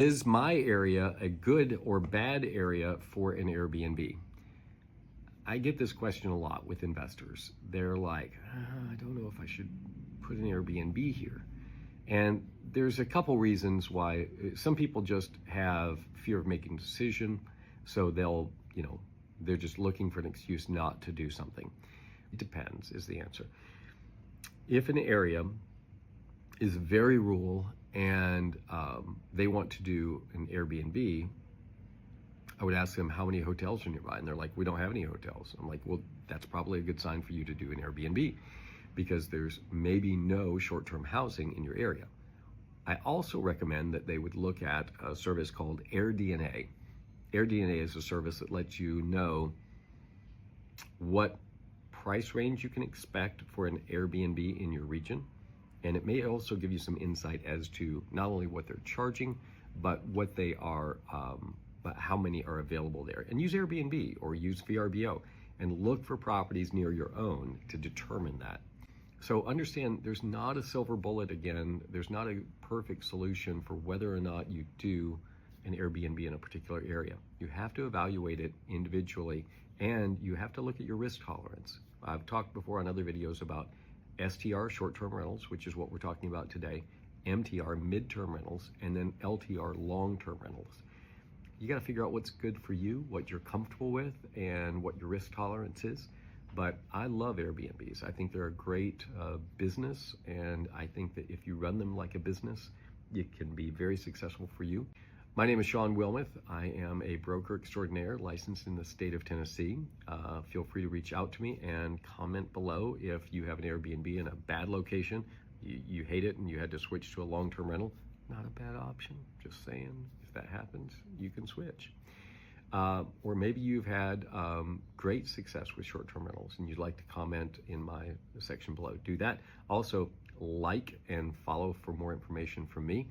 Is my area a good or bad area for an Airbnb? I get this question a lot with investors. They're like, I don't know if I should put an Airbnb here. And there's a couple reasons why. Some people just have fear of making a decision, so they're just looking for an excuse not to do something. It depends is the answer. If an area is very rural and they want to do an Airbnb, I would ask them how many hotels are nearby, and they're like, we don't have any hotels. I'm like, well, that's probably a good sign for you to do an Airbnb, because there's maybe no short-term housing in your area. I also recommend that they would look at a service called AirDNA. AirDNA is a service that lets you know what price range you can expect for an Airbnb in your region. And it may also give you some insight as to not only what they're charging, but what they are, but how many are available there. And use Airbnb or use VRBO and look for properties near your own to determine that. So understand there's not a silver bullet again. There's not a perfect solution for whether or not you do an Airbnb in a particular area. You have to evaluate it individually, and you have to look at your risk tolerance. I've talked before on other videos about STR, short-term rentals, which is what we're talking about today, MTR, mid-term rentals, and then LTR, long-term rentals. You got to figure out what's good for you, what you're comfortable with, and what your risk tolerance is. But I love Airbnbs. I think they're a great business, and I think that if you run them like a business, it can be very successful for you. My name is Shawn Wilmoth. I am a broker extraordinaire licensed in the state of Tennessee. Feel free to reach out to me and comment below if you have an Airbnb in a bad location, you hate it and you had to switch to a long-term rental. Not a bad option, just saying. If that happens, you can switch. Or maybe you've had great success with short-term rentals and you'd like to comment in my section below. Do that. Also, like and follow for more information from me.